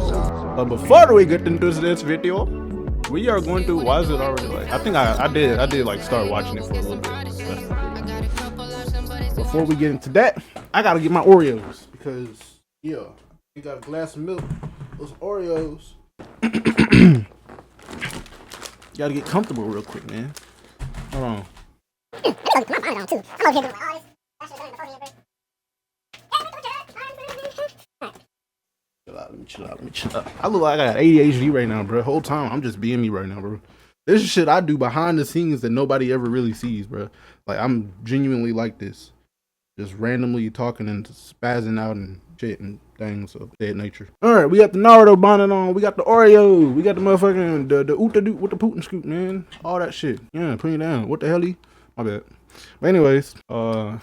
But before we get into this video, we are going to. Why is it already like? I think I did like start watching it for a little bit. Before we get into that, I gotta get my Oreos because yeah, you got a glass of milk. Those Oreos. Gotta get comfortable real quick, man. Hold on. Chill out. I look like I got ADHD right now, bro. Whole time I'm just being me right now, bro. This is shit I do behind the scenes that nobody ever really sees, bro. Like I'm genuinely like this, just randomly talking and spazzing out and shit and things of that nature. All right, we got the Naruto bonnet on. We got the Oreo. We got the motherfucking the Oota Doot with the Putin scoop, man. All that shit. Yeah, put it down. What the hell? My bad. But anyways, yeah.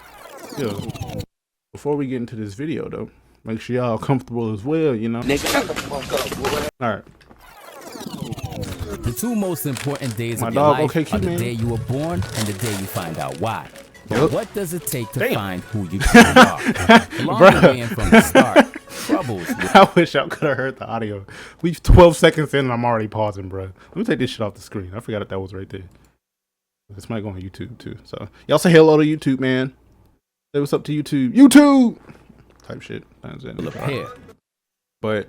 Before we get into this video though, make sure y'all comfortable as well, you know. All right. The two most important days My of your dog, life OKQ, are the man. day you were born and the day you find out why. But Yep. what does it take to Damn. find who you truly are? Along the way and from the start, troubles with I wish y'all could have heard the audio. We 12 seconds in and I'm already pausing, bro. Let me take this shit off the screen. I forgot that was right there. This might go on YouTube too. So y'all say hello to YouTube, man. Say what's up to YouTube. YouTube type shit. repair. But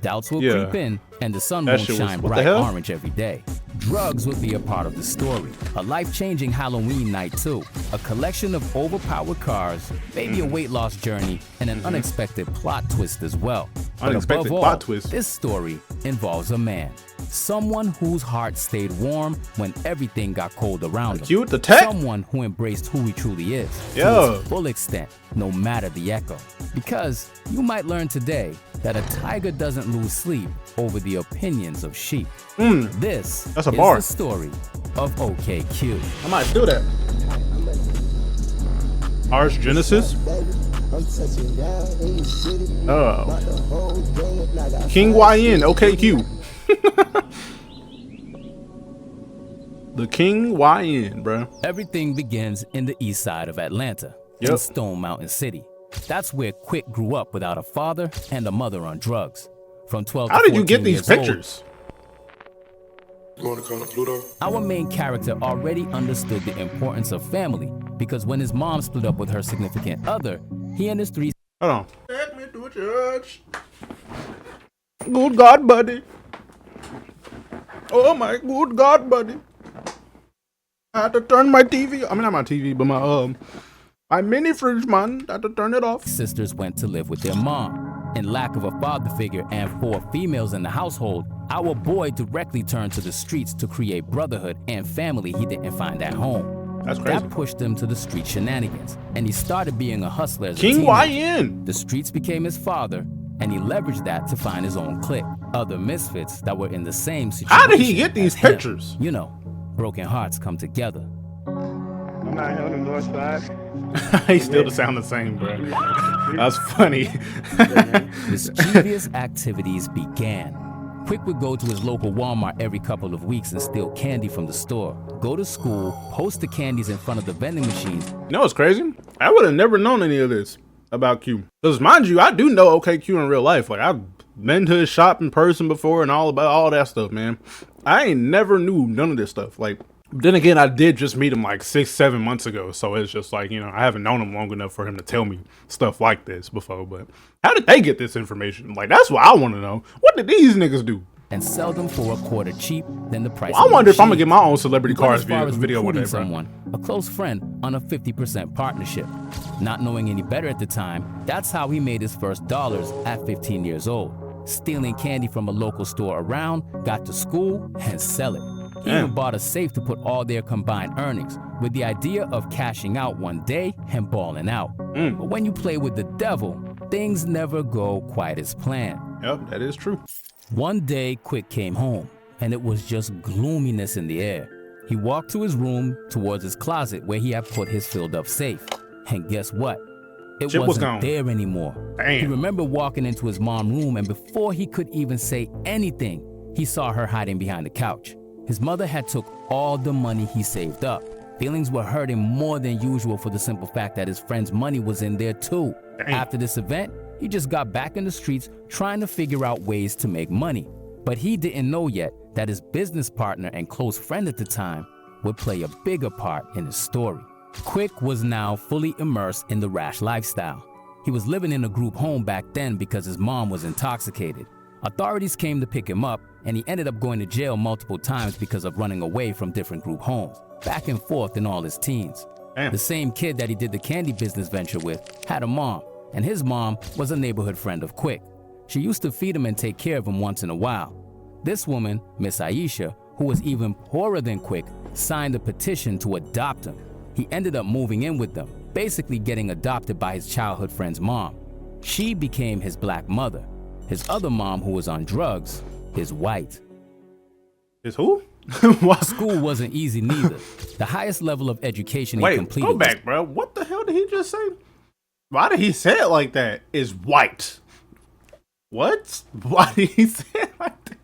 Doubts will Yeah. creep in, and the sun That won't shit was- shine what the bright hell? orange every day. Drugs will be a part of the story. A life-changing Halloween night too. A collection of overpowered cars, maybe a weight loss journey, and an unexpected plot twist as well. But Unexpected above plot all, twist. this story involves a man. Someone whose heart stayed warm when everything got cold around him. cute the tech. Someone who embraced who he truly is to Yeah. its full extent, no matter the echo. Because you might learn today that a tiger doesn't lose sleep over the opinions of sheep. This That's a is bar. the story of OKQ. I might do that. Ars Genesis. Oh. King YN, OKQ. The King YN, bro. Everything begins in the east side of Atlanta, in Yep. Stone Mountain City. That's where Quick grew up without a father and a mother on drugs. From 12 How to did you get 14 these years old, pictures? Going to call up Pluto? our main character already understood the importance of family because when his mom split up with her significant other, he and his three Hold on. Take me to church. Good God, buddy. Oh my good God, buddy. I had to turn my TV. I mean, not my TV, but my mini fridge, man. I had to turn it off. sisters went to live with their mom. In lack of a father figure and 4 females in the household, our boy directly turned to the streets to create brotherhood and family he didn't find at home. That's crazy. That pushed him to the street shenanigans, and he started being a hustler as a King teenager. YN. The streets became his father, and he leveraged that to find his own clique, other misfits that were in the same situation. How did he get these as him. pictures? You know, broken hearts come together. I'm not here on the north side. He still sound the same, bro. That's funny. Mischievous activities began. Quick would go to his local Walmart every couple of weeks and steal candy from the store, go to school, post the candies in front of the vending machines, You know what's crazy? I would have never known any of this about Q. Because mind you, I do know OKQ in real life. Like I've been to his shop in person before and all about all that stuff, man. I ain't never knew none of this stuff. Like then again, I did just meet him like 6-7 months ago. So it's just like, you know, I haven't known him long enough for him to tell me stuff like this before. But how did they get this information? Like that's what I want to know. What did these niggas do? and sell them for a quarter cheap than the price. I of the wonder if I'm gonna machine. get my own celebrity He went cars as far as video one day, recruiting bro. someone, a close friend, on a 50% partnership. Not knowing any better at the time, that's how he made his first dollars at 15 years old. Stealing candy from a local store around, got to school, and sell it. He even bought a safe to put all their combined earnings, with the idea of cashing out one day and balling out. But when you play with the devil, things never go quite as planned. Yep, that is true. One day, Quick came home, and it was just gloominess in the air. He walked to his room towards his closet where he had put his filled-up safe. And guess what? It Chip was wasn't gone. there anymore. Damn. He remembered walking into his mom's room, and before he could even say anything, he saw her hiding behind the couch. His mother had took all the money he saved up. Feelings were hurting more than usual for the simple fact that his friend's money was in there too. Damn. After this event, He just got back in the streets trying to figure out ways to make money. But he didn't know yet that his business partner and close friend at the time would play a bigger part in his story. Quick was now fully immersed in the rash lifestyle. He was living in a group home back then because his mom was intoxicated. Authorities came to pick him up, and he ended up going to jail multiple times because of running away from different group homes, back and forth in all his teens. Damn. The same kid that he did the candy business venture with had a mom, and his mom was a neighborhood friend of Quick. She used to feed him and take care of him once in a while. This woman, Miss Aisha, who was even poorer than Quick, signed a petition to adopt him. He ended up moving in with them, basically getting adopted by his childhood friend's mom. She became his black mother. His other mom, who was on drugs, is white. Is who? School wasn't easy neither. The highest level of education he completed. Go back, bro. What the hell did he just say? Why did he say it like that? Is white. What? Why did he say it like that?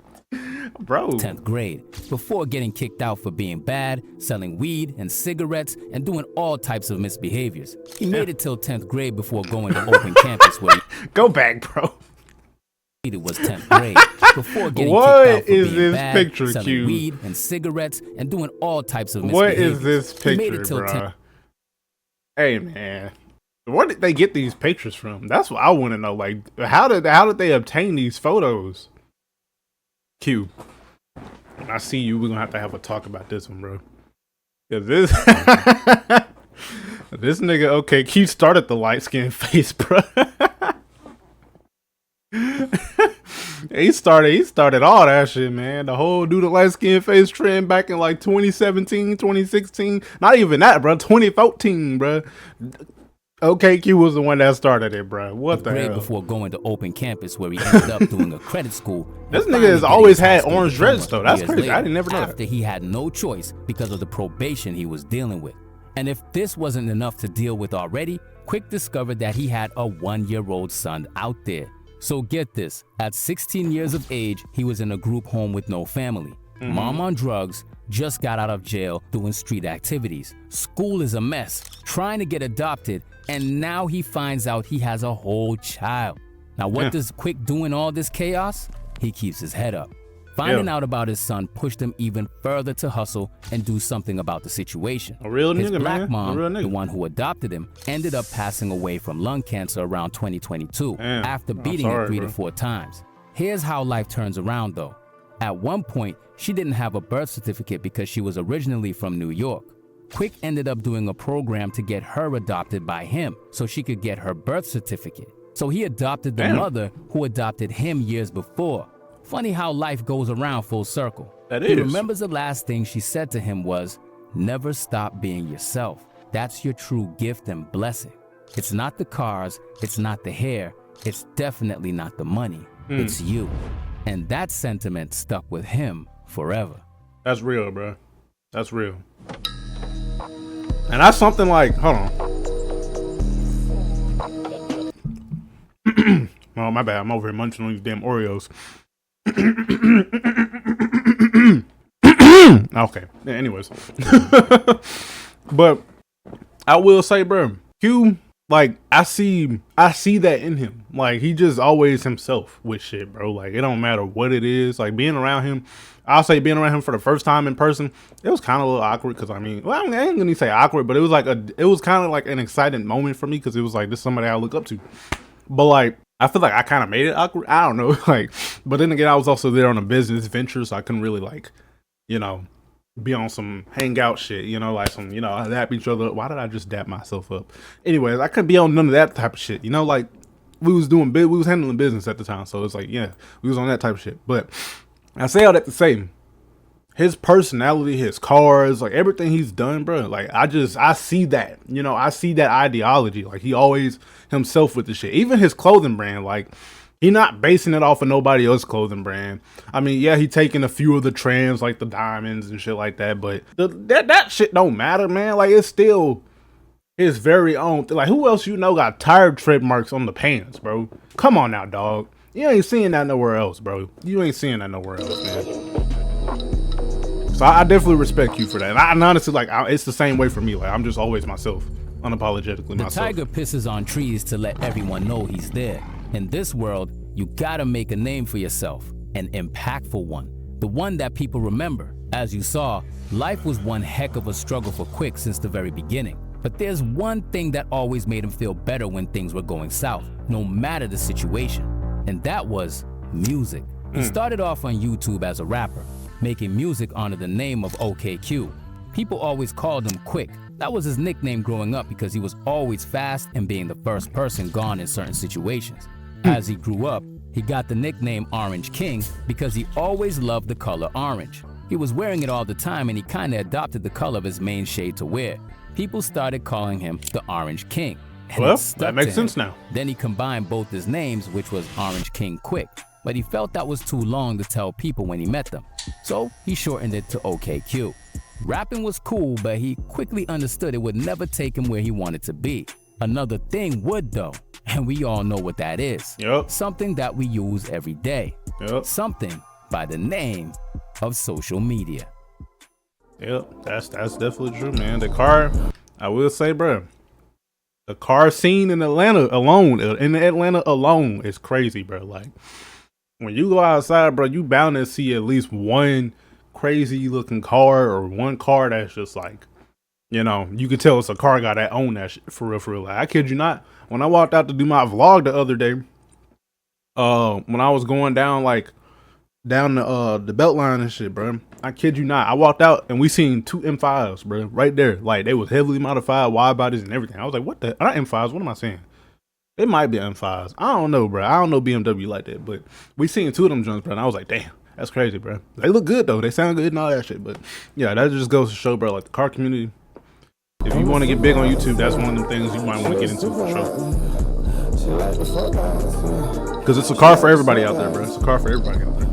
Bro. 10th grade, before getting kicked out for being bad, selling weed and cigarettes, and doing all types of misbehaviors. He made it till 10th grade before going to open campus where Go back, bro. It was 10th grade, before getting kicked out for being bad, picture, selling Q? weed and cigarettes, and doing all types of misbehaviors. What is this He made picture, it till bro? Hey, man. Where did they get these pictures from? That's what I want to know. Like, how did they obtain these photos? Q, when I see you, we're gonna have a talk about this one, bro. Cause this this nigga OKQ started the light skinned face, bro. he started all that shit, man. The whole do the light skinned face trend back in like 2017, 2016. Not even that, bro. 2014, bro. OKQ was the one that started it, bro. What the hell? Before going to open campus where he ended up doing a credit school. This nigga has always had orange dreads, though. That's crazy. I didn't never know that. After he had no choice because of the probation he was dealing with. And if this wasn't enough to deal with already, Quick discovered that he had a 1-year-old son out there. So get this, at 16 years of age, he was in a group home with no family. Mom on drugs, just got out of jail doing street activities. School is a mess, trying to get adopted, and now he finds out he has a whole child. Now what does Quick do in all this chaos? He keeps his head up. Finding out about his son pushed him even further to hustle and do something about the situation. A real His nigga, black man. mom, A real nigga. the one who adopted him, ended up passing away from lung cancer around 2022 Damn. after I'm beating sorry, it 3 bro. to 4 times. Here's how life turns around though. At one point, she didn't have a birth certificate because she was originally from New York. Quick ended up doing a program to get her adopted by him so she could get her birth certificate. So he adopted the mother who adopted him years before. Funny how life goes around full circle. That He is. remembers the last thing she said to him was, "Never stop being yourself. That's your true gift and blessing. It's not the cars, it's not the hair, it's definitely not the money, it's you." And that sentiment stuck with him forever. That's real, bro. That's real. And that's something like, hold on. Oh, my bad. I'm over here munching on these damn Oreos. Okay. Yeah, anyways. But I will say, bro, Q, like, I see that in him. Like, he just always himself with shit, bro. Like, it don't matter what it is. Like, being around him, I'll say being around him for the first time in person, it was kind of a little awkward because, I mean, well, I ain't gonna say awkward, but it was kind of like an exciting moment for me because it was like, this is somebody I look up to. But, like, I feel like I kind of made it awkward. I don't know. Like, but then again, I was also there on a business venture, so I couldn't really, like, you know, be on some hangout shit, you know, like some, you know, dap each other. Why did I just dap myself up? Anyways, I couldn't be on none of that type of shit, you know, like, we was handling business at the time, so it's like, yeah, we was on that type of shit. But I say all that to say, his personality, his cars, like everything he's done, bro, like I see that, you know, I see that ideology. Like, he always himself with the shit. Even his clothing brand, like, he not basing it off of nobody else's clothing brand. I mean, yeah, he taking a few of the trends, like the diamonds and shit like that, but that shit don't matter, man. Like, it's still his very own. Like, who else you know got tire tread marks on the pants, bro? Come on now, dog. You ain't seeing that nowhere else, bro. You ain't seeing that nowhere else, man. So I definitely respect you for that. And honestly, like, it's the same way for me. Like, I'm just always myself, unapologetically myself. The tiger pisses on trees to let everyone know he's there. In this world, you gotta make a name for yourself, an impactful one, the one that people remember. As you saw, life was one heck of a struggle for Quick since the very beginning. But there's one thing that always made him feel better when things were going south, no matter the situation, and that was music. He started off on YouTube as a rapper, making music under the name of OKQ. People always called him Quick. That was his nickname growing up because he was always fast and being the first person gone in certain situations. As he grew up, he got the nickname Orange King because he always loved the color orange. He was wearing it all the time and he kinda adopted the color of his main shade to wear. People started calling him the Orange King. Well, that makes sense now. Then he combined both his names, which was Orange King Quick, but he felt that was too long to tell people when he met them. So he shortened it to OKQ. Rapping was cool, but he quickly understood it would never take him where he wanted to be. Another thing would though, and we all know what that is. Yep. Something that we use every day. Yep. Something by the name of social media. Yep, that's definitely true, man. The car, I will say, bro, the car scene in Atlanta alone, is crazy, bro. Like, when you go outside, bro, you bound to see at least one crazy looking car or one car that's just like, you know, you could tell it's a car guy that owned that shit for real, for real. Like, I kid you not, when I walked out to do my vlog the other day, when I was going down down the belt line and shit, bro, I kid you not, I walked out and we seen two M5s, bro, right there. Like, they was heavily modified, wide bodies and everything. I was like, what the, not M5s, what am I saying? It might be M5s. I don't know, bro. I don't know BMW like that, but we seen two of them joints, bro, and I was like, damn, that's crazy, bro. They look good though. They sound good and all that shit, but yeah, that just goes to show, bro, like the car community, if you want to get big on YouTube, that's one of them things you might want to get into for sure. Because it's a car for everybody out there, bro. It's a car for everybody out there.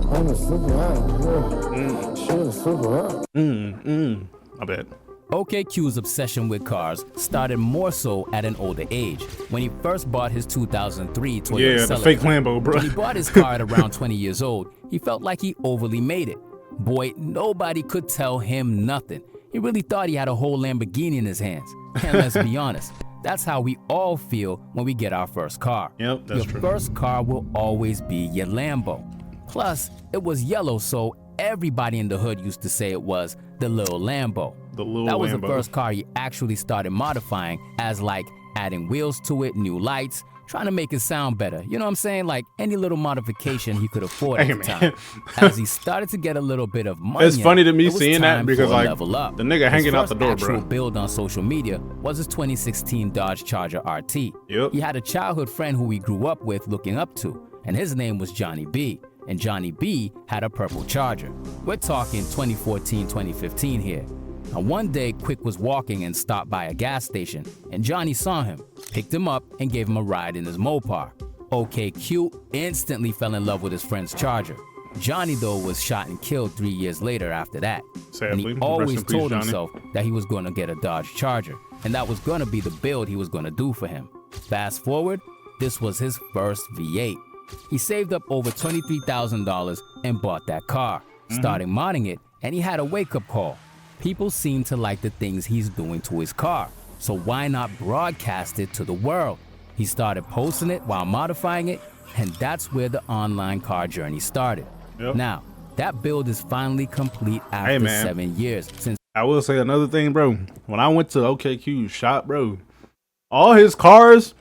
I bet. OKQ's obsession with cars started more so at an older age, when he first bought his 2003 Toyota Yeah, the Celica. fake Lambo, bro. When he bought his car at around 20 years old, he felt like he overly made it. Boy, nobody could tell him nothing. He really thought he had a whole Lamborghini in his hands. And let's be honest, that's how we all feel when we get our first car. Yep, that's your true. first car will always be your Lambo. Plus, it was yellow, so everybody in the hood used to say it was the little Lambo. The little That was Lambo. the first car he actually started modifying, as like adding wheels to it, new lights, trying to make it sound better. You know what I'm saying? Like any little modification he could afford at Hey, the man. time. As he started to get a little bit of money, It's funny to me it was seeing that time because, for a like, level up. the nigga hanging out the door, His bro. first actual build on social media was his 2016 Dodge Charger RT. Yep. He had a childhood friend who he grew up with looking up to, and his name was Johnny B. And Johnny B had a purple Charger. We're talking 2014, 2015 here. And one day, Quick was walking and stopped by a gas station, and Johnny saw him, picked him up, and gave him a ride in his Mopar. OKQ instantly fell in love with his friend's Charger. Johnny, though, was shot and killed 3 years later after that. Sadly, And he rest always in peace, told Johnny. himself that he was going to get a Dodge Charger, and that was going to be the build he was going to do for him. Fast forward, this was his first V8. He saved up over $23,000 and bought that car, started modding it, and he had a wake-up call. People seem to like the things he's doing to his car, so why not broadcast it to the world? He started posting it while modifying it, and that's where the online car journey started. Yep. Now, that build is finally complete after Hey, man. 7 years since I will say another thing, bro. When I went to OKQ's shop, bro, all his cars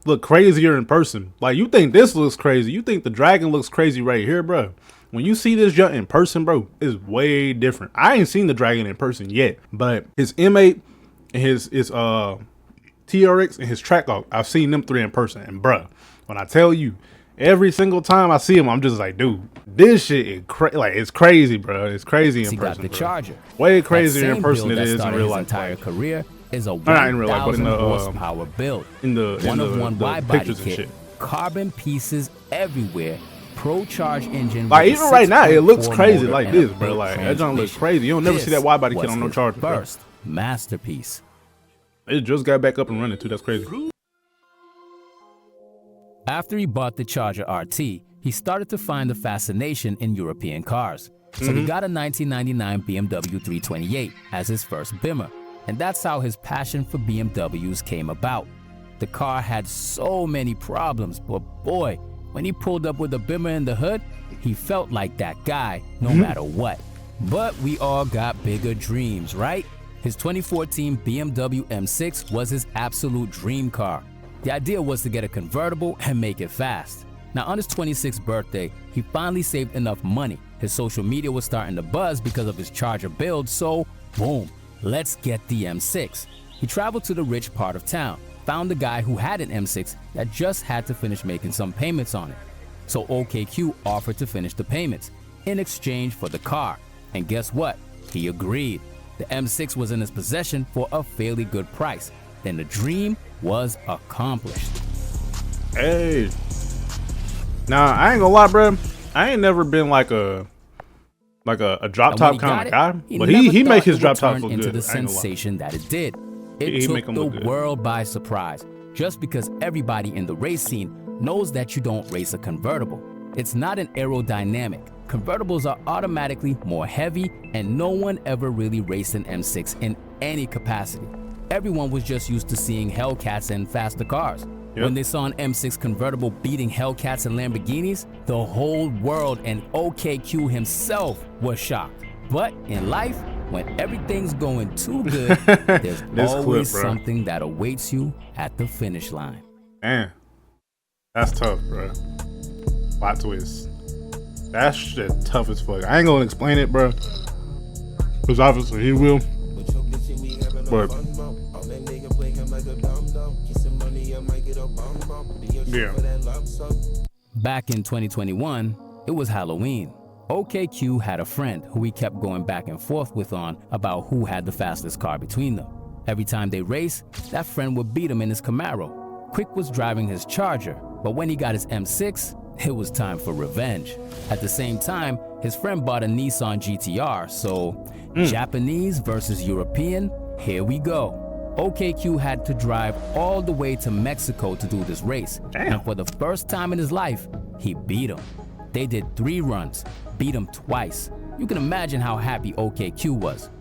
look crazier in person. Like, you think this looks crazy. You think the Dragon looks crazy right here, bro. When you see this junk in person, bro, it's way different. I ain't seen the Dragon in person yet, but his M8 and his TRX and his Trackhawk, I've seen them three in person. And bro, when I tell you, every single time I see him, I'm just like, dude, this shit is it's crazy, bro. It's crazy in he got person, the bro. Charger. Way That crazier in same person build than it that is in started real his life. entire career is a not in real life, but in 1,000 the, horsepower build. in the wide body pictures and kit, shit. carbon pieces everywhere, pro charge engine. Like, with a even right now, it looks 6.4 crazy motor like and a this, bro. built Like, that junk looks transmission. crazy. You don't never see that This wide body kit was on no his Charger, bro. First masterpiece. It just got back up and running too. That's crazy. After he bought the Charger RT, he started to find a fascination in European cars. So he got a 1999 BMW 328 as his first Bimmer, and that's how his passion for BMWs came about. The car had so many problems, but boy, when he pulled up with a Bimmer in the hood, he felt like that guy no matter what. But we all got bigger dreams, right? His 2014 BMW M6 was his absolute dream car. The idea was to get a convertible and make it fast. Now on his 26th birthday, he finally saved enough money. His social media was starting to buzz because of his Charger build, so boom, let's get the M6. He traveled to the rich part of town, found a guy who had an M6 that just had to finish making some payments on it. So OKQ offered to finish the payments in exchange for the car. And guess what? He agreed. The M6 was in his possession for a fairly good price. Then the dream was accomplished. Hey. Nah, I ain't gonna lie, bro. I ain't never been like a drop top kind of guy, but he make his drop tops look into good. The sensation that it did. It took the world by surprise, just because everybody in the race scene knows that you don't race a convertible. It's not an aerodynamic. Convertibles are automatically more heavy, and no one ever really raced an M6 in any capacity. Everyone was just used to seeing Hellcats and faster cars. Yep. When they saw an M6 convertible beating Hellcats and Lamborghinis, the whole world and OKQ himself was shocked. But in life, when everything's going too good, there's always something that awaits you at the finish line. Man, that's tough, bro. Plot twist. That shit tough as fuck. I ain't gonna explain it, bro, because obviously he will. But yeah. Back in 2021, it was Halloween. OKQ had a friend who he kept going back and forth with on about who had the fastest car between them. Every time they raced, that friend would beat him in his Camaro. Quick was driving his Charger, but when he got his M6, it was time for revenge. At the same time, his friend bought a Nissan GTR, so Japanese versus European, here we go. OKQ had to drive all the way to Mexico to do this race. Damn. And for the first time in his life, he beat him. They did 3 runs, beat him twice. You can imagine how happy OKQ was.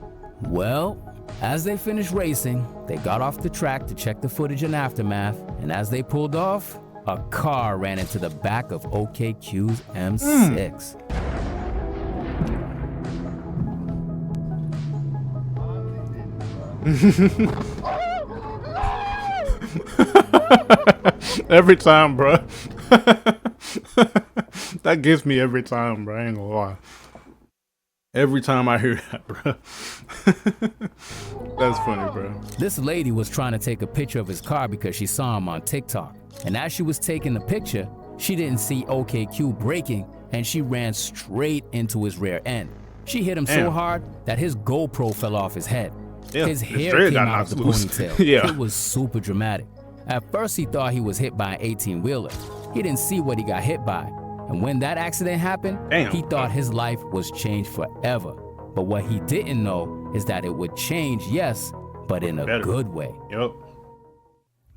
Well, as they finished racing, they got off the track to check the footage and aftermath, and as they pulled off, a car ran into the back of OKQ's M6. Every time, bro. That gets me every time, bro. I ain't gonna lie. Every time I hear that, bro. That's funny, bro. This lady was trying to take a picture of his car because she saw him on TikTok. And as she was taking the picture, she didn't see OKQ braking, and she ran straight into his rear end. She hit him so hard that his GoPro fell off his head. Yeah, his hair came out of the ponytail. Yeah. It was super dramatic. At first, he thought he was hit by an 18-wheeler. He didn't see what he got hit by. And when that accident happened, he thought his life was changed forever. But what he didn't know is that it would change, yes, but in a good way. Yep.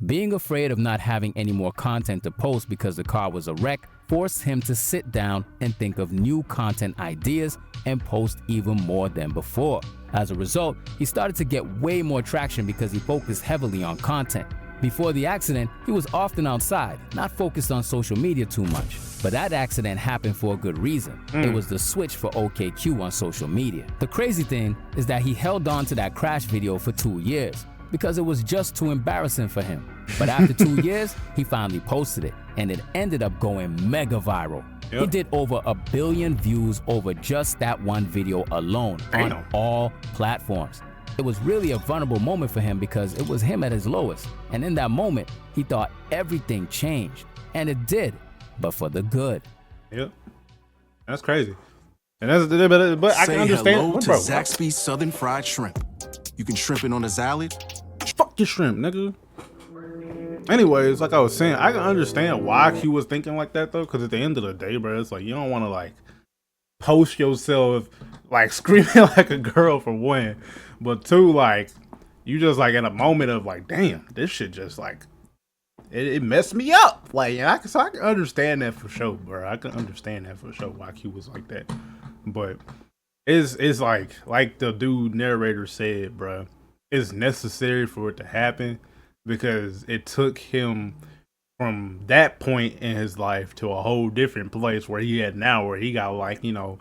Being afraid of not having any more content to post because the car was a wreck forced him to sit down and think of new content ideas and post even more than before. As a result, he started to get way more traction because he focused heavily on content. Before the accident, he was often outside, not focused on social media too much. But that accident happened for a good reason. It was the switch for OKQ on social media. The crazy thing is that he held on to that crash video for 2 years because it was just too embarrassing for him. But after 2 years, he finally posted it, and it ended up going mega viral. Yep. He did over 1 billion views over just that one video alone on all platforms. It was really a vulnerable moment for him because it was him at his lowest. And in that moment, he thought everything changed. And it did, but for the good. Yep. That's crazy. And that's but I can understand. Say hello to Zaxby's Southern Fried Shrimp. You can shrimp it on a salad. Fuck your shrimp, nigga. Anyways, like I was saying, I can understand why he was thinking like that though, because at the end of the day, bro, it's like you don't want to like post yourself like screaming like a girl for one, but two, like you just like in a moment of like, damn, this shit just like it messed me up. Like, and I can understand that for sure, bro. I can understand that for sure why he was like that, but it's like the dude narrator said, bro, it's necessary for it to happen. because it took him from that point in his life to a whole different place where he at now, where he got like, you know,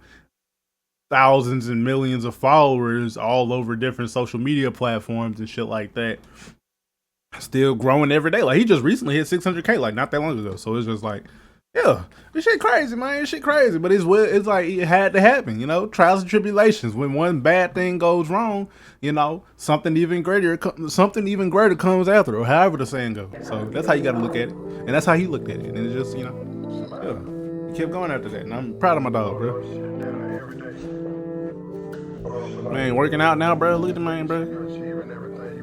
thousands and millions of followers all over different social media platforms and shit like that. Still growing every day. Like he just recently hit 600K like not that long ago. So it's just like, yeah, this shit crazy, man. This shit crazy. But it's like it had to happen, you know, trials and tribulations. When one bad thing goes wrong, you know, something even greater comes after, or however the saying goes. So that's how you got to look at it, and that's how he looked at it. And it's just, you know, yeah, he kept going after that. And I'm proud of my dog, bro. Man, working out now, bro. Look at the man, bro.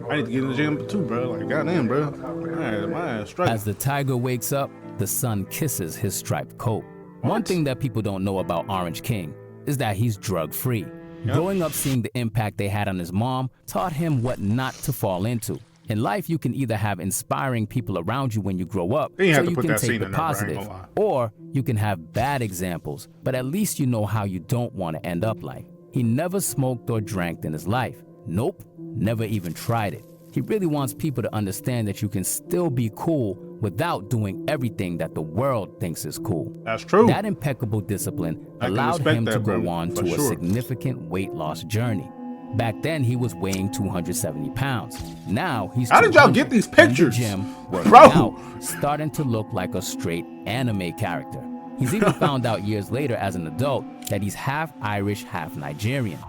I need to get in the gym too, bro. Like, goddamn, bro. Man, struggling. As the tiger wakes up, the sun kisses his striped coat. One thing that people don't know about Orange King is that he's drug-free. Yep. Growing up seeing the impact they had on his mom taught him what not to fall into. In life, you can either have inspiring people around you when you grow up, so you can take the positive, or you can have bad examples, but at least you know how you don't want to end up like. He never smoked or drank in his life. Nope, never even tried it. He really wants people to understand that you can still be cool without doing everything that the world thinks is cool. That's true. That impeccable discipline allowed him to go on to a significant weight loss journey. Back then, he was weighing 270 pounds. Now he's How did y'all get these pictures? In the gym, working out, starting to look like a straight anime character. He's even found out years later as an adult that he's half Irish, half Nigerian.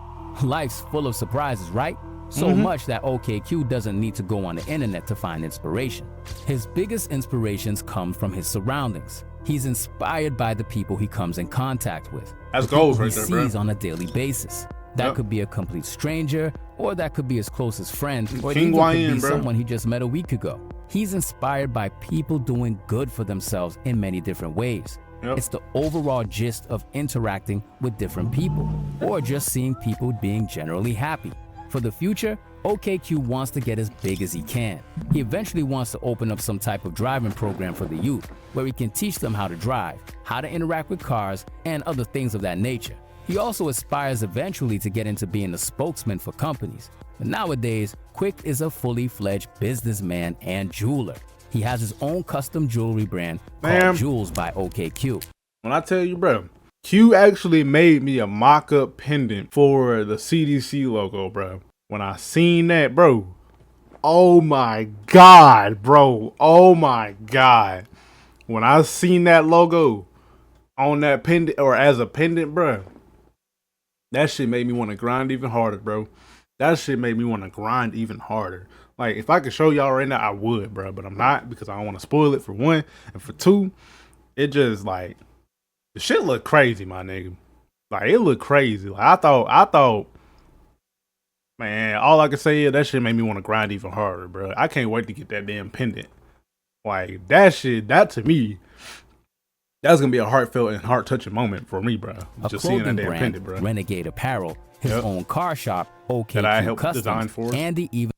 Life's full of surprises, right? So much that OKQ doesn't need to go on the internet to find inspiration. His biggest inspirations come from his surroundings. He's inspired by the people he comes in contact with. That's goals right he there, bro. sees on a daily basis. That could be a complete stranger, or that could be his closest friend, or it even could be someone he just met a week ago. He's inspired by people doing good for themselves in many different ways. It's the overall gist of interacting with different people, or just seeing people being generally happy. For the future, OKQ wants to get as big as he can. He eventually wants to open up some type of driving program for the youth, where he can teach them how to drive, how to interact with cars, and other things of that nature. He also aspires eventually to get into being a spokesman for companies. But nowadays, Quick is a fully fledged businessman and jeweler. He has his own custom jewelry brand called Jewels by OKQ. When I tell you, bro, Q actually made me a mock-up pendant for the CDC logo, bro. When I seen that, bro, oh my God, bro. Oh my God. When I seen that logo on that pendant, or as a pendant, bro, that shit made me want to grind even harder, bro. That shit made me want to grind even harder. Like, if I could show y'all right now, I would, bro. But I'm not, because I don't want to spoil it, for one. And for two, it just, like, the shit look crazy, my nigga. Like, it looked crazy. Like, I thought, man, all I can say is that shit made me want to grind even harder, bro. I can't wait to get that damn pendant. Like, that shit, that to me, that's gonna be a heartfelt and heart-touching moment for me, bro. Just seeing that damn pendant, bro. Renegade Apparel, his own car shop, OKQ that I helped Customs, design for. and he even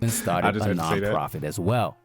started a non-profit as well.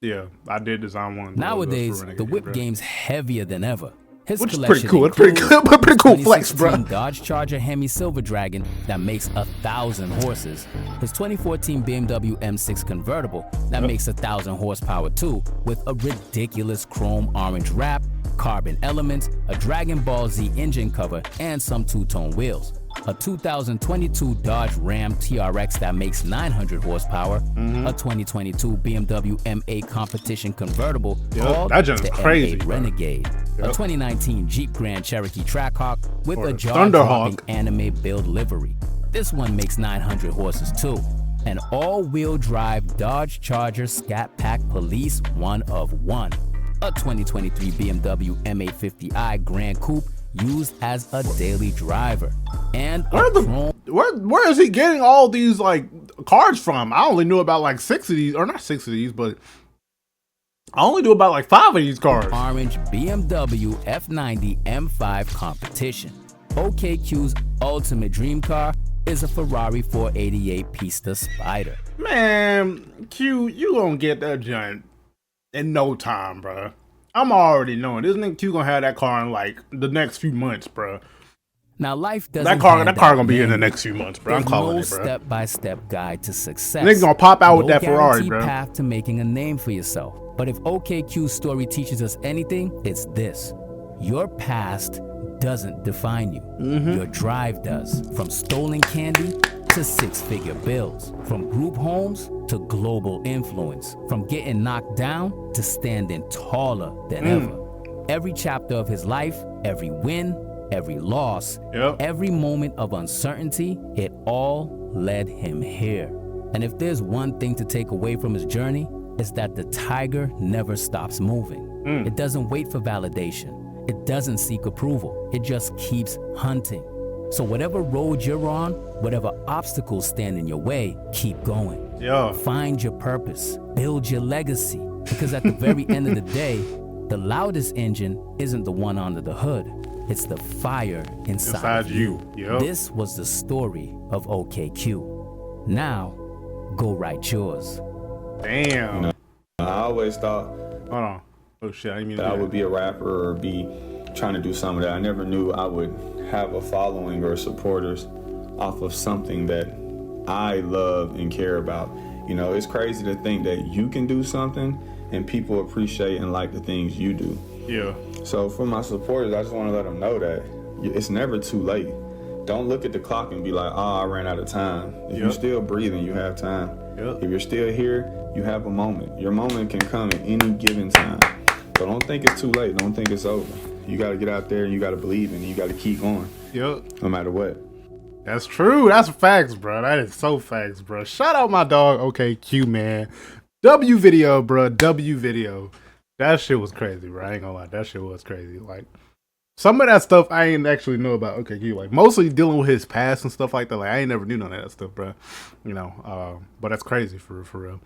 Yeah, I did design one. Nowadays, the whip game's heavier than ever. His Which is collection pretty cool flex, bro. Dodge Charger Hemi Silver Dragon that makes 1,000 horses. His 2014 BMW M6 convertible that makes 1,000 horsepower too, with a ridiculous chrome orange wrap, carbon elements, a Dragon Ball Z engine cover, and some two-tone wheels. A 2022 Dodge Ram TRX that makes 900 horsepower, a 2022 BMW M8 competition convertible called the M8 Renegade, a 2019 Jeep Grand Cherokee Trackhawk with a jaw-dropping anime build livery. This one makes 900 horses too. An all-wheel drive Dodge Charger Scat Pack Police 1 of 1, a 2023 BMW M850i Grand Coupe used as a daily driver, and where is he getting all these like cars from? I only knew about like 6 of these, or not 6 of these, but I only knew about like 5 of these cars. Orange BMW F90 M5 competition. OKQ's ultimate dream car is a Ferrari 488 Pista Spider. Man, Q, you gonna get that joint in no time, bro. I'm already knowing this nigga Q gonna have that car in like the next few months, bro. Now, life doesn't. That car hand gonna out be in the manuals. next few months, bro. I'm There's calling no it, bro. step-by-step guide to success. Nigga gonna pop out with No that Ferrari, guaranteed bro. path to making a name for yourself. But if OKQ's story teaches us anything, it's this: your past doesn't define you. Your drive does. From stolen candy to six-figure bills, from group homes to global influence, from getting knocked down to standing taller than ever. Every chapter of his life, every win, every loss, every moment of uncertainty, it all led him here. And if there's one thing to take away from his journey, it's that the tiger never stops moving. It doesn't wait for validation. It doesn't seek approval. It just keeps hunting. So whatever road you're on, whatever obstacles stand in your way, keep going. Find your purpose, build your legacy. Because at the very end of the day, the loudest engine isn't the one under the hood. It's the fire inside you. This was the story of OKQ. Now, go write yours. Damn. You know, I always thought Hold on. Oh shit, I didn't mean that I would be a rapper or be trying to do some of that. I never knew I would have a following or supporters off of something that I love and care about. You know, it's crazy to think that you can do something and people appreciate and like the things you do. Yeah. So for my supporters, I just want to let them know that it's never too late. Don't look at the clock and be like, oh, I ran out of time. If you're still breathing, you have time. If you're still here, you have a moment. Your moment can come at any given time. So don't think it's too late. Don't think it's over. You got to get out there and you got to believe and you got to keep going. No matter what. That's true. That's facts, bro. That is so facts, bro. Shout out my dog, OKQ, man. W video, bro. W video. That shit was crazy, bro. I ain't gonna lie. That shit was crazy. Like, some of that stuff I ain't actually know about OKQ. Like, mostly dealing with his past and stuff like that. Like, I ain't never knew none of that stuff, bro. You know, but that's crazy for real.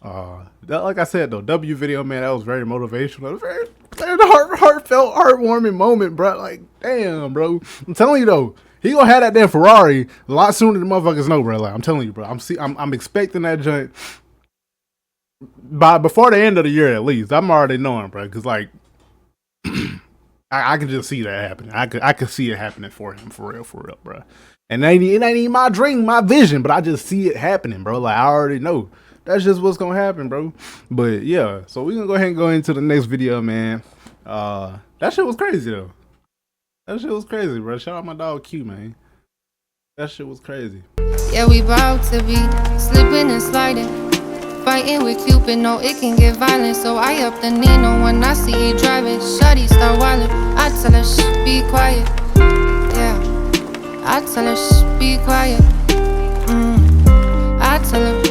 Like I said, though, W video, man, that was very motivational. Very heartfelt, heartwarming moment, bro. Like, damn, bro. I'm telling you, though. He gonna have that damn Ferrari a lot sooner than motherfuckers know, bro. Like, I'm telling you, bro. I'm expecting that joint before the end of the year at least. I'm already knowing, bro, because like I can just see that happening. I could see it happening for him, for real, bro. And it ain't even my dream, my vision, but I just see it happening, bro. Like, I already know. That's just what's gonna happen, bro. But yeah, so we're gonna go ahead and go into the next video, man. That shit was crazy though. That shit was crazy, bro. Shout out my dog Q, man. That shit was crazy. Yeah, we bout to be slipping and sliding, fighting with Cupid, no, it can get violent. So I up the Nino when I see you driving. Shawty start wildin', I tell her shh, be quiet. Yeah, I tell her shh, be quiet. I tell her